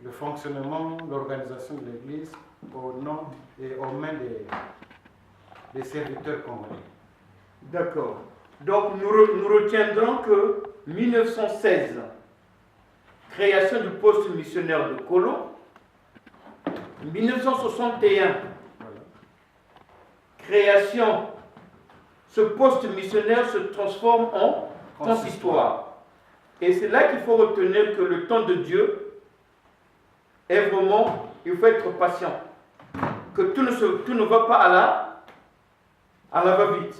Le fonctionnement, l'organisation de l'Église au nom et aux mains des serviteurs congolais. D'accord. Donc nous retiendrons que 1916, création du poste missionnaire de Kolo. 1961, voilà, création, ce poste missionnaire se transforme en consistoire. Et c'est là qu'il faut retenir que le temps de Dieu est vraiment, il faut être patient. Que tout ne va pas à la va-vite.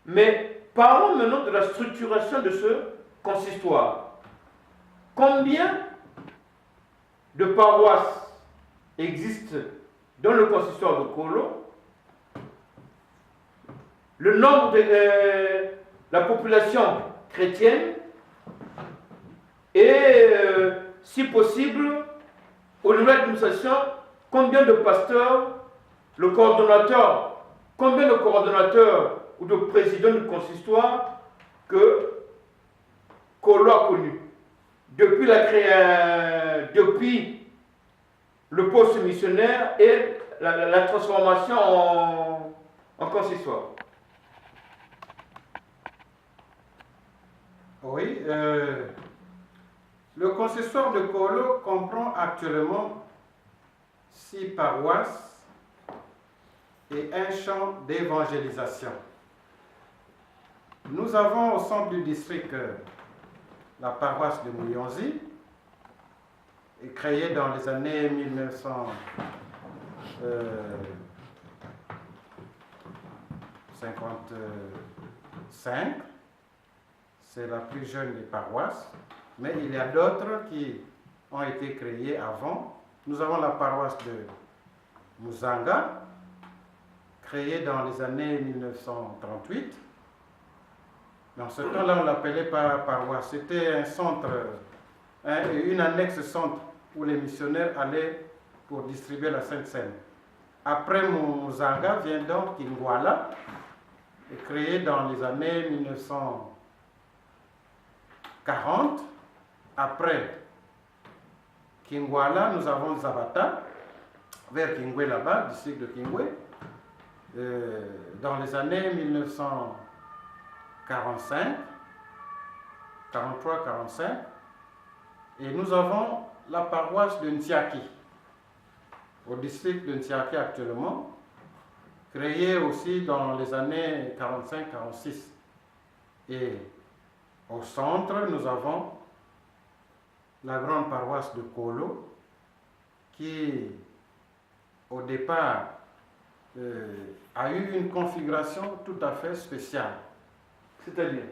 Mais parlons maintenant de la structuration de ce consistoire. Combien de paroisses existent dans le consistoire de Kolo? Le nombre de la population chrétienne et, si possible, au niveau de l'administration, combien de pasteurs, le coordonnateur, combien de coordonnateurs ou de présidents du consistoire que Kolo a connu depuis depuis le poste missionnaire et la transformation en consistoire. Oui, le consistoire de Kolo comprend actuellement 6 paroisses et un champ d'évangélisation. Nous avons au centre du district la paroisse de Muyonzi, créée dans les années 1955. C'est la plus jeune des paroisses, mais il y a d'autres qui ont été créées avant. Nous avons la paroisse de Muzanga, créée dans les années 1938. Dans ce temps-là, on l'appelait pas paroisse. C'était un centre, une annexe centre où les missionnaires allaient pour distribuer la Sainte Seine. Après Muzanga vient donc Kingwala, créée dans les années 1940. Après Kingwala, nous avons Zabata, vers Kingwe là-bas, district de Kingwe, dans les années 1945, 43-45. Et nous avons la paroisse de Ntiaki, au district de Ntiaki actuellement, créée aussi dans les années 45-46. Et au centre, nous avons la grande paroisse de Kolo, qui au départ a eu une configuration tout à fait spéciale. C'est-à-dire,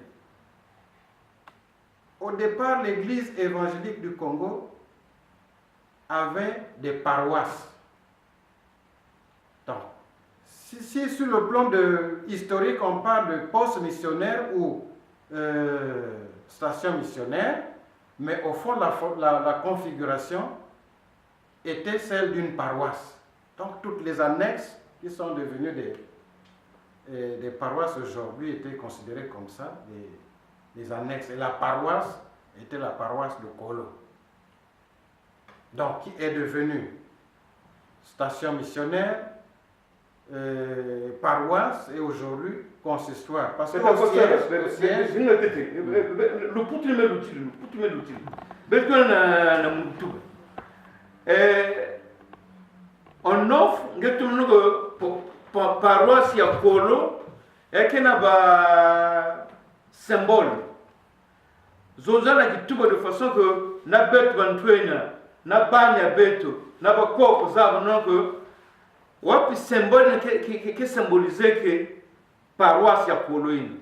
au départ, l'église évangélique du Congo avait des paroisses. Donc, si sur le plan historique, on parle de poste missionnaire ou station missionnaire, mais au fond, la configuration était celle d'une paroisse. Donc, toutes les annexes qui sont devenues des paroisses aujourd'hui étaient considérées comme ça, des annexes. Et la paroisse était la paroisse de Kolo. Donc, qui est devenue station missionnaire, paroisse et aujourd'hui consistoire. Parce que le on offre paroisse ya Kolo et qui n'a pas symbole. Zozana qui tout de façon que na bête bantuena na banya bête na ba koko za non que wapi symbole qui symbolisait que paroisse ya Kolo in.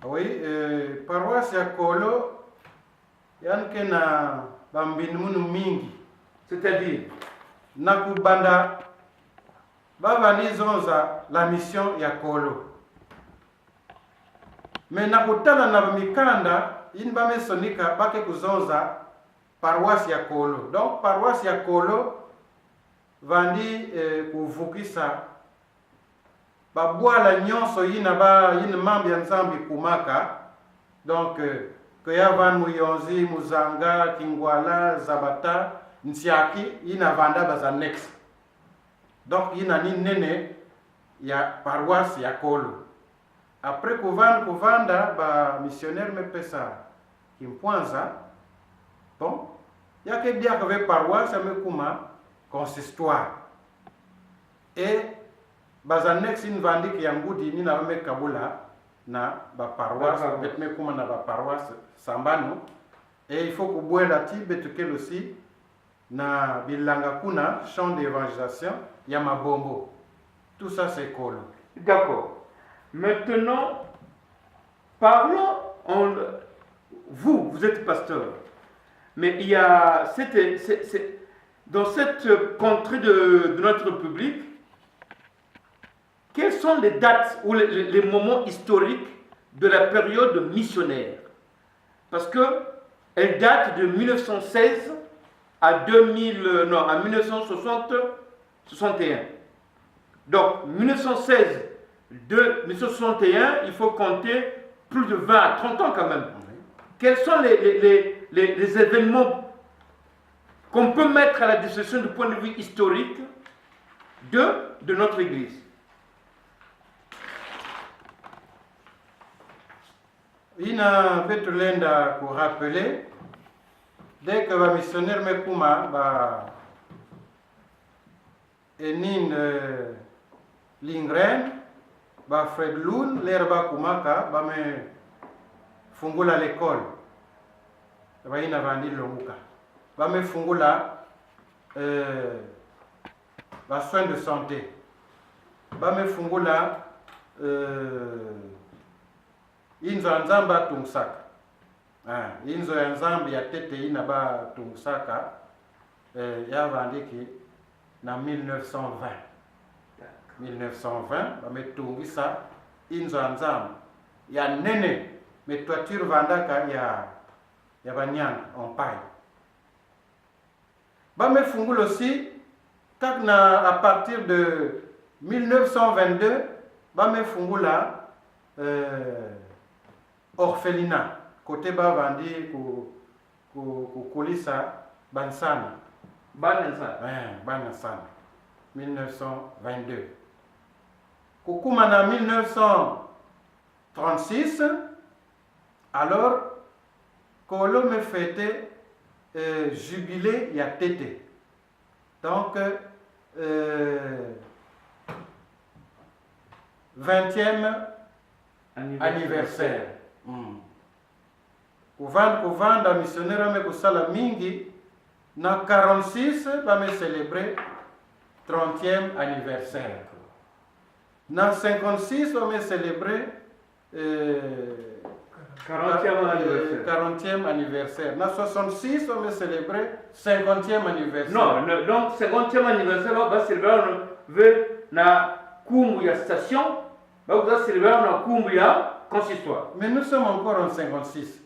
Oui, paroisse ya Kolo yanke na bambinunu mingi, c'est-à-dire nakubanda bavanizonza la mission ya Kolo. Mais nakutana na mikanda ini bamesonika bake kuzonza paroisse ya Kolo. Donc paroisse ya Kolo vandi kuvukisa babwala nyonso yina mambi ya nzambi kumaka. Donc que ya van Muyonzi, Muzanga, Kingwala, Zabata, Nsiaki yina vanda bazanex. Donc yina ni nene ya paroisse ya Kolo. Après kuvanda ba missionnaire me pesa kimpwanza, bon, yake dia kave paroisse me kuma consistoire. Et bazanex in vandi ki yangudi ni na me kabula na ba paroisse bet me kuma na ba paroisse sambano. Et il faut kubwela ti betukel aussi na bilanga kuna champ d'évangélisation ya mabombo. Tout ça c'est Kolo. D'accord. Maintenant, parlons, vous êtes pasteur, mais il y a dans cette contrée de notre public, quelles sont les dates ou les moments historiques de la période missionnaire? Parce qu'elle date de 1916 à 1961. Donc, 1916 de 1961, il faut compter plus de 20 à 30 ans quand même. Quels sont les événements qu'on peut mettre à la disposition du point de vue historique de notre Église? Il a Betulenda pour rappeler, dès que le missionnaire Mekuma Enin Lingren, Fred Loun, l'herba Kumaka, me fungula l'école. Il a vendu le Muka. Me fungula soins de santé. Me fungula inzo nzamba tungsaka. Inzo nzamba ya tete ina ba tungsaka ya vandiki na 1920. 1920 bametungisa inzo nzamba ya nene metwature vandaka ya banyanga en paille. Bamefungula aussi à partir de 1922 bamefungula orphelinat côté bavandi kukulisa bansana bansana 1922 kukumana 1936 alors Kolo me fêtait jubilé ya tete donc 20e anniversaire. kuvanda missionnaire ame kusala mingi na 46 bame célébrer 30e anniversaire. Na 56 bame célébrer 40e anniversaire. Na 66 bame célébrer 50e anniversaire. Non, donc 50e anniversaire va célébrer na kumbu ya station, va célébrer na kumbu ya consistoire. Mais nous sommes encore en 56.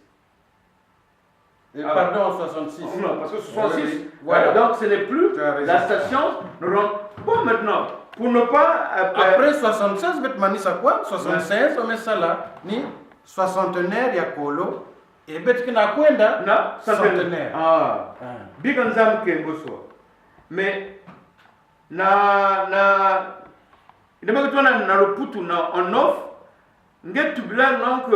Pardon, en 66. Non, parce que 66, oui. Voilà. Donc ce n'est plus la station. Bon, maintenant, pour ne pas... Après 76, ça quoi 76, on met ça là, ni soixantenaire ya Kolo, et betkina kwenda centenaire. Ah, biganzam kemboso. Mais, il y a le poutou en offre, nget tubila donc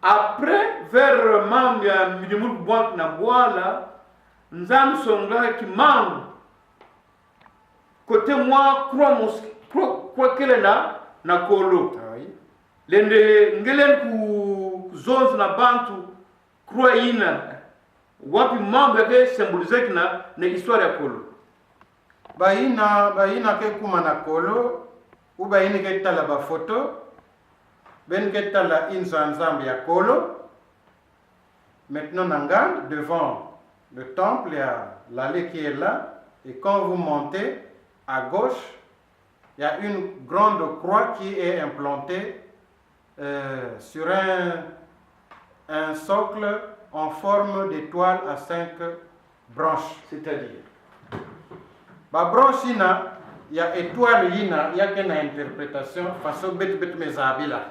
après vers mam ya midimul boîte na boala nzam songa ki mam côté moi croix kele na Kolo lende ngelen ku zones na bantu croix ina wapi mam ya symboliser na histoire ya Kolo baina ke kuma na Kolo ou baina ke tala ba photo ben geta la inzanzambe ya Kolo. Maintenant Nangan, devant le temple, il y a l'allée qui est là, et quand vous montez à gauche, il y a une grande croix qui est implantée sur un socle en forme d'étoile à 5 branches. C'est-à-dire la branche il y a étoile il y a qu'une interprétation façon bet mes habits là.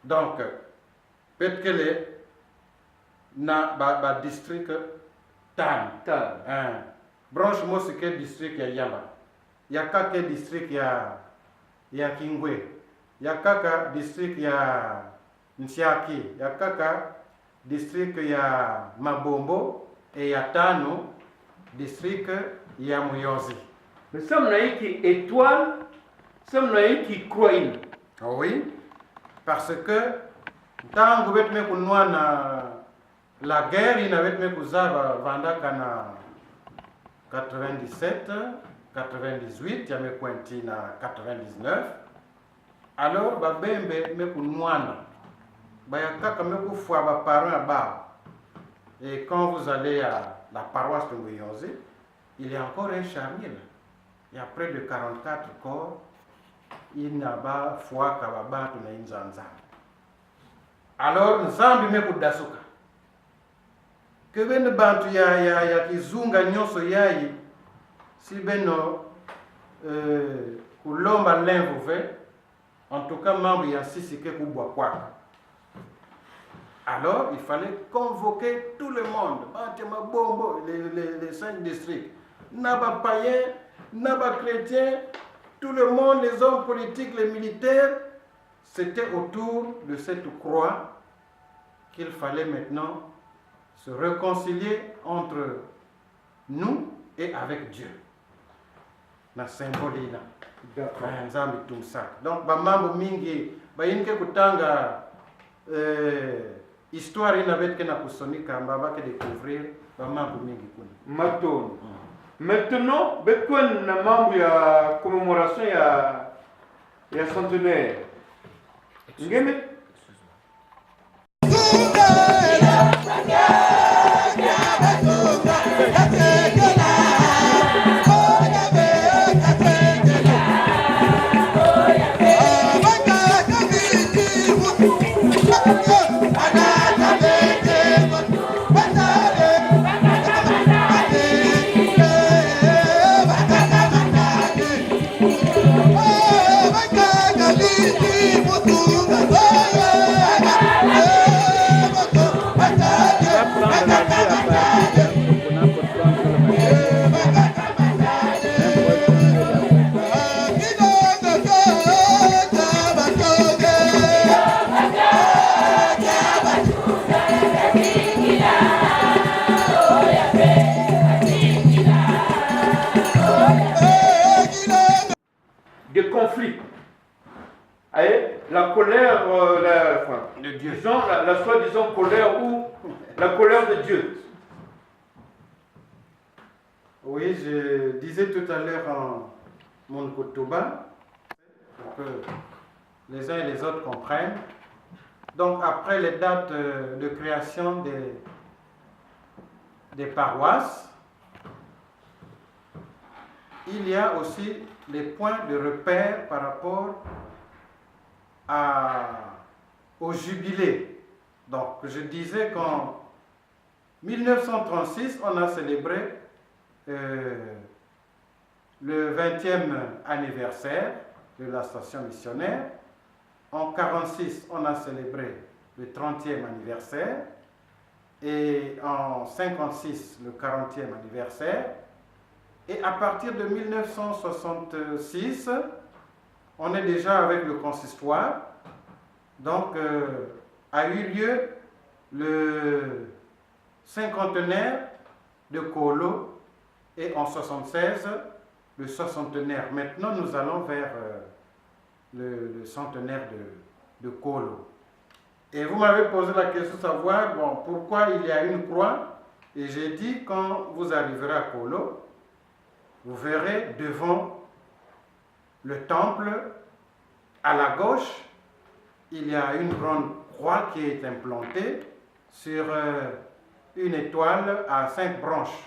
Donc, peut-être que les na district Tan. Branche moi c'est quel district ya Yamba. Ya kaka district ya Kingwe. Ya kaka district ya Nsiaki. Ya kaka district ya Mabombo et ya Tano district ya Muyonzi. Mais ça on a qui étoile, ça on a qui croix. Oui. Parce que tant que vous avez la guerre, il avait mis vendaka na 97, 98, il y a mis na 99. Alors, babembe me kunwana. Bayaka me kufwa ba parents ba. Et quand vous allez à la paroisse de Nguyonzi, il y a encore un charnier là. Il y a près de 44 corps. Il n'a pas foi kababa tu na inzanza. Alors nzambi me kudasuka. Que ben bantu ya kizunga nyoso yayi si beno kulomba l'invouvé en tout cas membre ya sisi ke kubwa kwaka. Alors il fallait convoquer tout le monde, les 5 districts, naba païens, naba chrétiens, tout le monde, les hommes politiques, les militaires, c'était autour de cette croix qu'il fallait maintenant se réconcilier entre nous et avec Dieu. Na symbole ina. Nzambi tumsaka. Donc bamambo mingi bayinke kutanga histoire ina betke na kusonika mbaba ke découvrir bamambo mingi kuna. Maton. Maintenant, betwen na mambo ya commémoration ya centenaire. Ngeme de Dieu. Disons la soi-disant colère ou la colère de Dieu. Oui, je disais tout à l'heure en mon Kotoba, pour que les uns et les autres comprennent. Donc après les dates de création des paroisses, il y a aussi les points de repère par rapport au jubilé. Donc je disais qu'en 1936, on a célébré le 20e anniversaire de la station missionnaire. En 1946, on a célébré le 30e anniversaire. Et en 1956, le 40e anniversaire. Et à partir de 1966, on est déjà avec le consistoire. Donc, a eu lieu le cinquantenaire de Kolo et en 1976, le soixantenaire. Maintenant, nous allons vers le centenaire de Kolo. Et vous m'avez posé la question de savoir pourquoi il y a une croix. Et j'ai dit, quand vous arriverez à Kolo, vous verrez devant le temple, à la gauche, il y a une grande croix qui est implantée sur une étoile à 5 branches.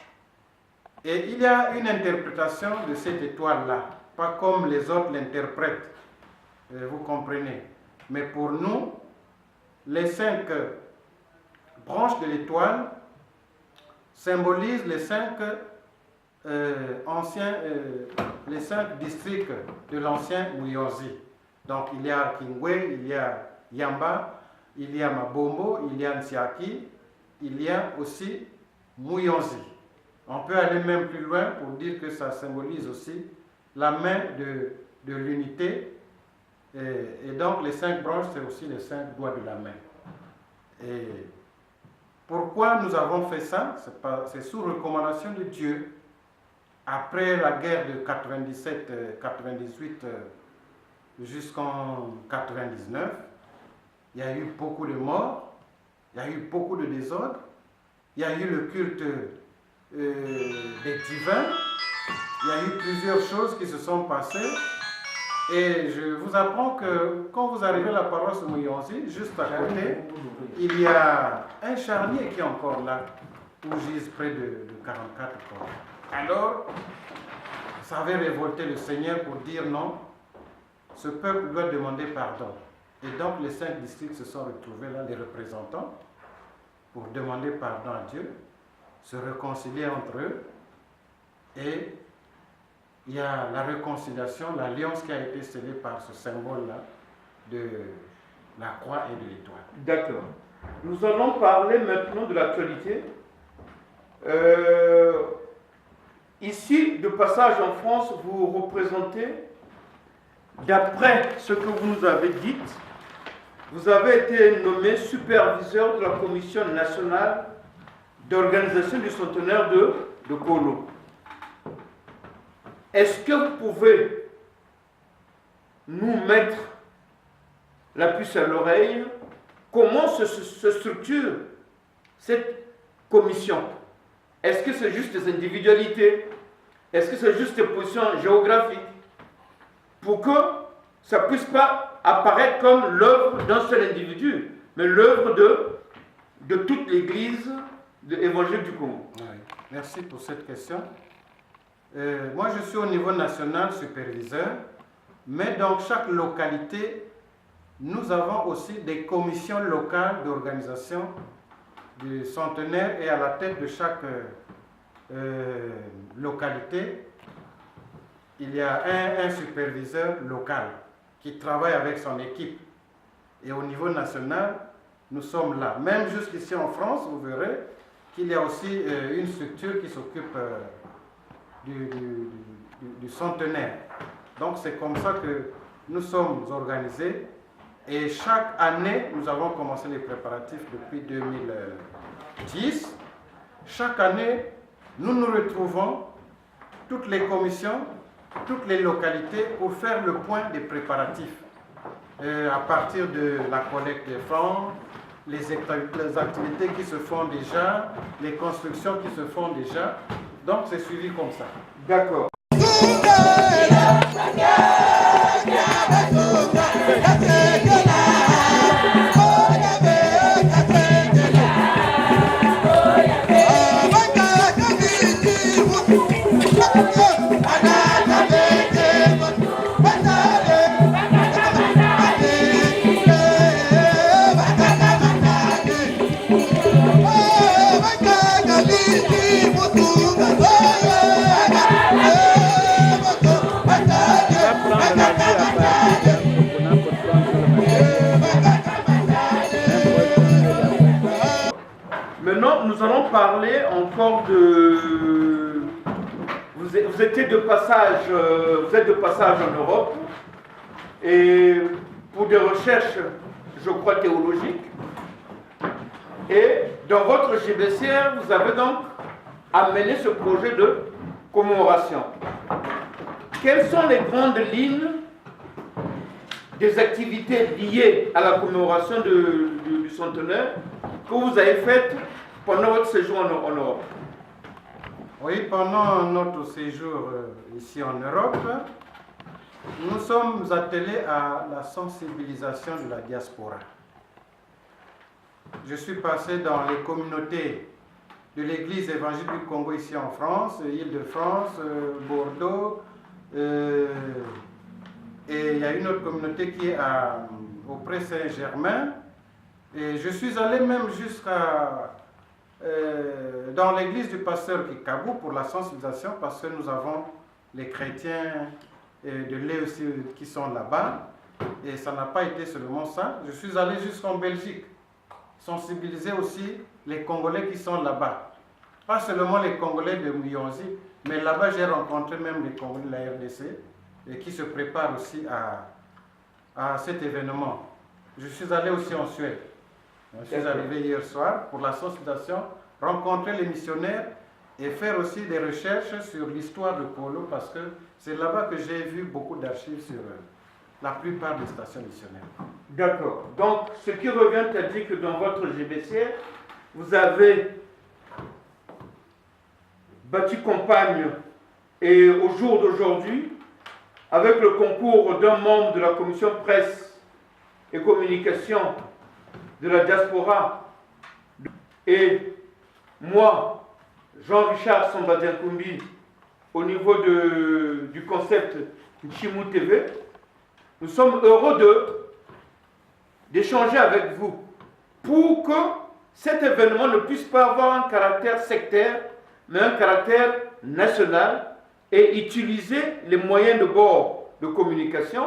Et il y a une interprétation de cette étoile-là, pas comme les autres l'interprètent, vous comprenez. Mais pour nous, les 5 branches de l'étoile symbolisent les 5 les 5 districts de l'ancien Muyozi. Donc il y a Kingwe, il y a Yamba, il y a Mabombo, il y a Nsiaki, il y a aussi Muyonzi. On peut aller même plus loin pour dire que ça symbolise aussi la main de l'unité. Et donc les 5 branches, c'est aussi les 5 doigts de la main. Et pourquoi nous avons fait ça? C'est sous recommandation de Dieu. Après la guerre de 97-98 jusqu'en 99, il y a eu beaucoup de morts, il y a eu beaucoup de désordres, il y a eu le culte des divins, il y a eu plusieurs choses qui se sont passées. Et je vous apprends que quand vous arrivez à la paroisse de Muyonzi, juste à côté, il y a un charnier qui est encore là, où gisent près de 44 corps. Alors, ça avait révolté le Seigneur pour dire non, ce peuple doit demander pardon. Et donc les 5 districts se sont retrouvés là, les représentants, pour demander pardon à Dieu, se réconcilier entre eux, et il y a la réconciliation, l'alliance qui a été scellée par ce symbole-là de la croix et de l'étoile. D'accord. Nous allons parler maintenant de l'actualité. Ici, de passage en France, vous représentez, d'après ce que vous nous avez dit, vous avez été nommé superviseur de la Commission nationale d'organisation du centenaire de Kolo. Est-ce que vous pouvez nous mettre la puce à l'oreille? Comment se structure cette commission? Est-ce que c'est juste des individualités? Est-ce que c'est juste des positions géographiques? Pour que ça ne puisse pas apparaître comme l'œuvre d'un seul individu, mais l'œuvre de toute l'Église de l'Évangile du Congo. Oui. Merci pour cette question. Moi, je suis au niveau national superviseur, mais dans chaque localité, nous avons aussi des commissions locales d'organisation du centenaire, et à la tête de chaque localité, il y a un superviseur local qui travaille avec son équipe. Et au niveau national, nous sommes là. Même jusqu'ici en France, vous verrez qu'il y a aussi une structure qui s'occupe du centenaire. Donc c'est comme ça que nous sommes organisés. Et chaque année, nous avons commencé les préparatifs depuis 2010. Chaque année, nous nous retrouvons, toutes les commissions, toutes les localités, pour faire le point des préparatifs. à partir de la collecte des fonds, les activités qui se font déjà, les constructions qui se font déjà. Donc c'est suivi comme ça. D'accord. Maintenant, nous allons parler encore de... Vous étiez de passage, vous êtes de passage en Europe, et pour des recherches, je crois, théologiques. Et dans votre GBCR, vous avez donc amené ce projet de commémoration. Quelles sont les grandes lignes des activités liées à la commémoration du centenaire que vous avez faites pendant votre séjour en Europe? Oui, pendant notre séjour ici en Europe, nous sommes attelés à la sensibilisation de la diaspora. Je suis passé dans les communautés de l'Église évangélique du Congo ici en France, Île-de-France, Bordeaux, et il y a une autre communauté qui est auprès Saint-Germain. Et je suis allé même jusqu'à dans l'église du pasteur Kikabou pour la sensibilisation, parce que nous avons les chrétiens de l'E aussi qui sont là-bas. Et ça n'a pas été seulement ça. Je suis allé jusqu'en Belgique, sensibiliser aussi les Congolais qui sont là-bas. Pas seulement les Congolais de Muyonzi, mais là-bas j'ai rencontré même les Congolais de la RDC et qui se préparent aussi à cet événement. Je suis allé aussi en Suède. Je suis arrivé hier soir pour la sensibilisation, rencontrer les missionnaires et faire aussi des recherches sur l'histoire de Kolo, parce que c'est là-bas que j'ai vu beaucoup d'archives sur la plupart des stations missionnaires. D'accord. Donc, ce qui revient à dire que dans votre GBCR, vous avez battu campagne et au jour d'aujourd'hui, avec le concours d'un membre de la commission presse et communication de la diaspora, et moi, Jean-Richard Sambadiakoumbi, au niveau du concept Nchimou TV, nous sommes heureux d'échanger avec vous pour que cet événement ne puisse pas avoir un caractère sectaire, mais un caractère national, et utiliser les moyens de bord de communication,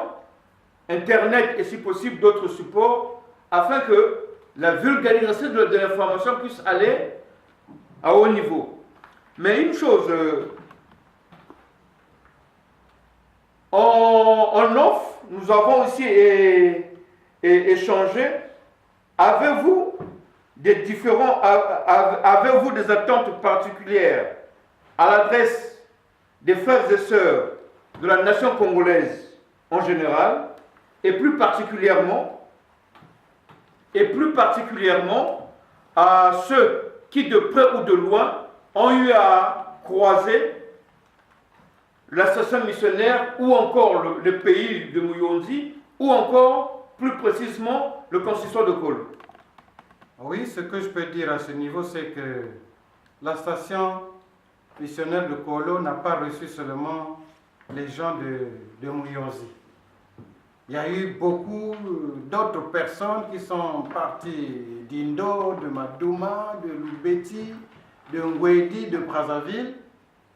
Internet et si possible d'autres supports, afin que la vulgarisation de l'information puisse aller à haut niveau. Mais une chose, en off, nous avons aussi échangé. Avez-vous avez-vous des attentes particulières à l'adresse des frères et sœurs de la nation congolaise en général, et plus particulièrement à ceux qui, de près ou de loin, ont eu à croiser la station missionnaire ou encore le pays de Muyonzi, ou encore, plus précisément, le consistoire de Kolo? Oui, ce que je peux dire à ce niveau, c'est que la station missionnaire de Kolo n'a pas reçu seulement les gens de Muyonzi. Il y a eu beaucoup d'autres personnes qui sont parties d'Indo, de Madouma, de Lubeti, de Ngwedi, de Brazzaville,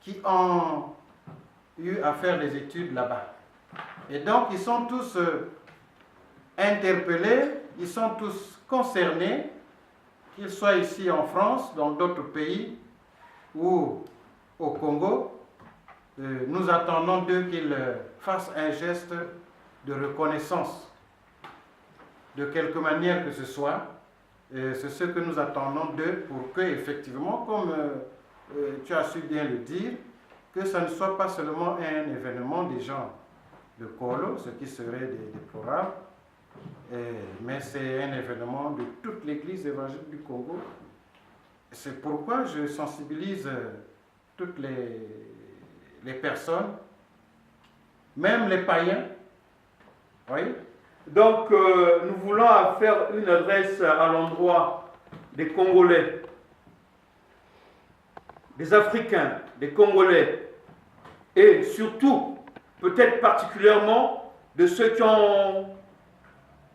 qui ont eu à faire des études là-bas. Et donc, ils sont tous interpellés, ils sont tous concernés, qu'ils soient ici en France, dans d'autres pays, ou au Congo. Nous attendons d'eux qu'ils fassent un geste de reconnaissance, de quelque manière que ce soit. C'est ce que nous attendons d'eux pour que, effectivement, comme tu as su bien le dire, que ça ne soit pas seulement un événement des gens de Kolo, ce qui serait déplorable, Mais c'est un événement de toute l'Église évangélique du Congo. C'est pourquoi je sensibilise toutes les personnes, même les païens. Oui. Donc, nous voulons faire une adresse à l'endroit des Congolais, des Africains, des Congolais, et surtout, peut-être particulièrement, de ceux qui ont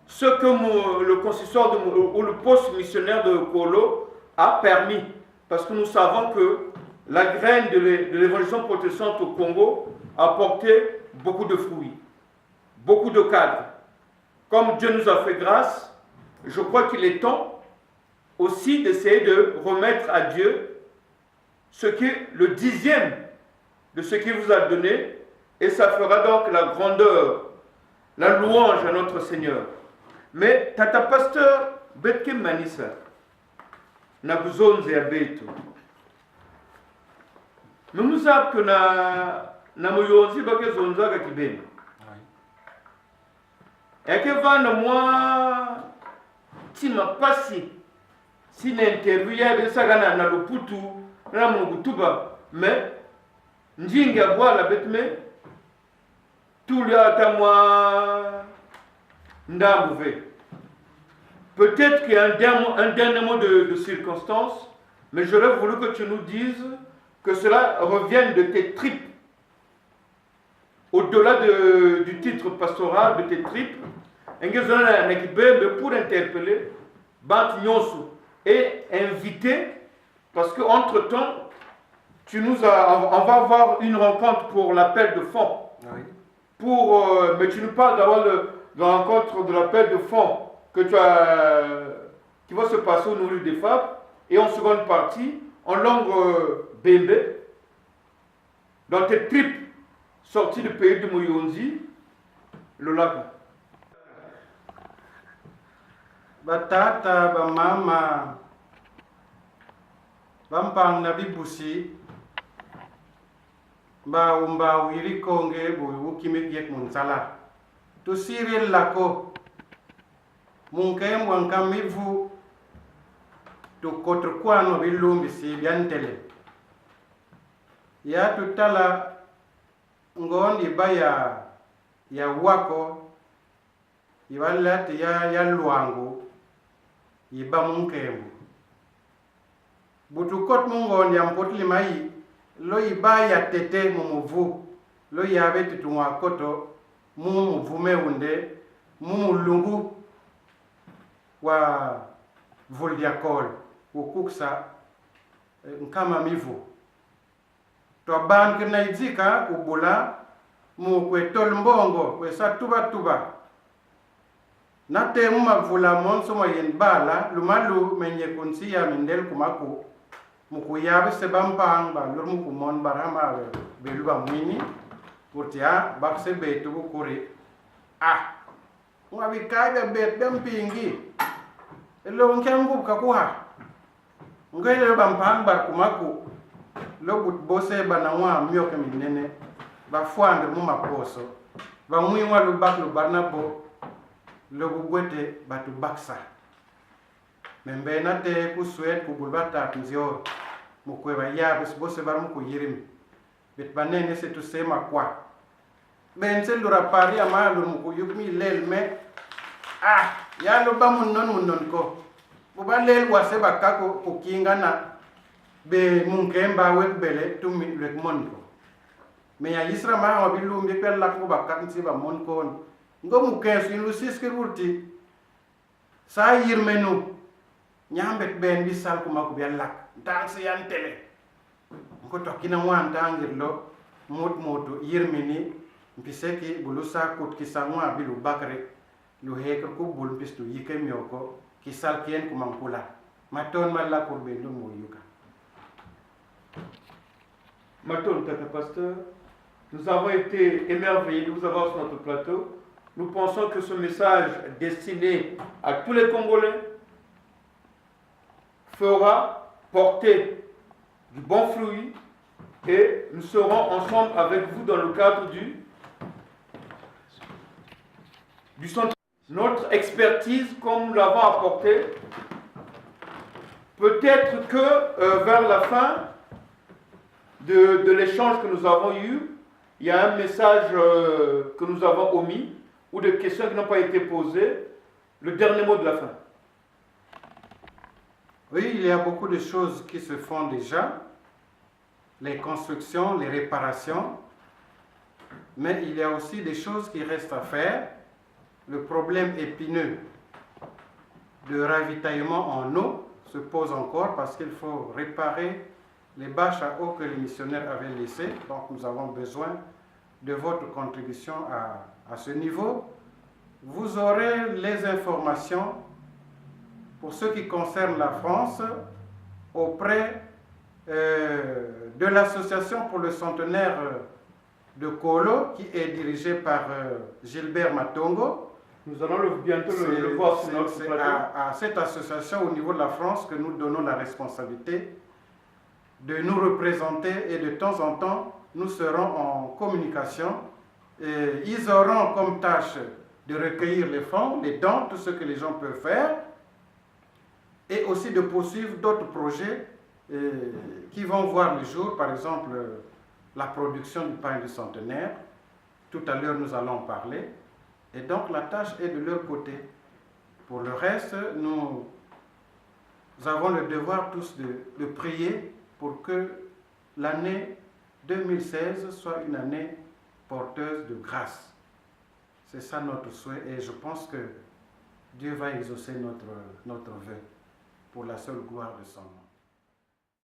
ce que le consistoire ou le poste missionnaire de Kolo a permis. Parce que nous savons que la graine de l'évangélisation protestante au Congo a porté beaucoup de fruits, beaucoup de cadres. Comme Dieu nous a fait grâce, je crois qu'il est temps aussi d'essayer de remettre à Dieu ce qui est le 10e de ce qu'il vous a donné, et ça fera donc la grandeur, la louange à notre Seigneur. Mais tata pasteur betke manisa na buzonze ya betu. Mais nous savons que na muyonzi bake zonza ka kibeni. Et que vana moi tima pasi si na interview ya de sagana na luputu na mugutuba mais njinga bwala betme tout le atamwa ndambouvé. Peut-être qu'il y a un dernier mot de circonstance, mais j'aurais voulu que tu nous dises que cela revienne de tes tripes. Au-delà du titre pastoral, de tes tripes, pour interpeller Bant Nyonsu et inviter, parce qu'entre-temps, on va avoir une rencontre pour l'appel de fonds. Oui. Mais tu nous parles d'abord de la rencontre de l'appel de fonds qui va se passer au Nourri des Femmes, et en seconde partie, en langue Bembe, dans tes tripes sorties du pays de Mouyonzi, le lac. Batata, bamama, bampang nabi busi, ba umba wiri konge bu ukimik yek munsala. Tu siril lako, munkem wankamivu, tu kotrkwano bilumbi si biantele. Ya tutala ngondi baya ya wako, iwalati ya luangu, iba munkembu. Butukot mungondi ampotli mai, lo iba ya tete mumuvu, lo yabe tutunga koto, mumuvume unde, mumulungu wa voldiakol, ukuksa nkama mivu. Toban kena idzika kubula, mukwe tolmbongo, kwe sa tuba. Nate mumavula monso mo yenbala, lumalu menye kunsiya mindel kumaku, mukuyabe sebampang ba lur mukumon barama beluba mwini, kurtia bakse betu kuri. Ngabikaja bet dampingi. Elo nkengu kakuha. Ngele bampang bar kumaku. Lo but bose banangwa myoke minene. Ba fuande muma poso. Ba muiwa lu bak lu barnapo. Lo bugwete batu baksa. Membe nate ku suet ku bulbata nzio. Mukwe ba yabes bose bar muku yirim. Bet banene se tu sema kwa. Ben se lura pari amalu muku yukmi lel me. Ya lo ba munnon ko. Buba lel wase bakako kukinga na be munkemba wek bele tumi lek monko. Me ya isra ma wa bilu mbi pel lak bakak nsi ba monko. Ngo mukensu lu siske rulti. Sa yirmenu. Nyambet ben bisal kuma ku bialak. Tang se yan tele. Ngo tokina wan tangir lo moto yirmini mpiseki bulusa kut kisangwa bilu bakre. Lu heker ku bul pistu yike mioko kisal kien kumampula. Maton mala kurbe lu moyuka. Maton, tata pasteur, nous avons été émerveillés de vous avoir sur notre plateau. Nous pensons que ce message destiné à tous les Congolais fera porter du bon fruit, et nous serons ensemble avec vous dans le cadre du centre. notre expertise, comme nous l'avons apporté, peut-être que vers la fin de l'échange que nous avons eu, il y a un message que nous avons omis ou des questions qui n'ont pas été posées. Le dernier mot de la fin. Oui, il y a beaucoup de choses qui se font déjà, les constructions, les réparations, mais il y a aussi des choses qui restent à faire. Le problème épineux de ravitaillement en eau se pose encore parce qu'il faut réparer les bâches à eau que les missionnaires avaient laissées. Donc nous avons besoin de votre contribution à ce niveau. Vous aurez les informations pour ce qui concerne la France auprès de l'association pour le centenaire de Kolo qui est dirigée par Gilbert Matongo. Nous allons bientôt le voir sur notre plateau. C'est à cette association au niveau de la France que nous donnons la responsabilité de nous représenter et de temps en temps nous serons en communication. Et ils auront comme tâche de recueillir les fonds, les dons, tout ce que les gens peuvent faire et aussi de poursuivre d'autres projets qui vont voir le jour, par exemple la production du pain du centenaire. Tout à l'heure, nous allons en parler. Et donc, la tâche est de leur côté. Pour le reste, nous avons le devoir tous de prier pour que l'année 2016 soit une année porteuse de grâce. C'est ça notre souhait et je pense que Dieu va exaucer notre vœu pour la seule gloire de son nom.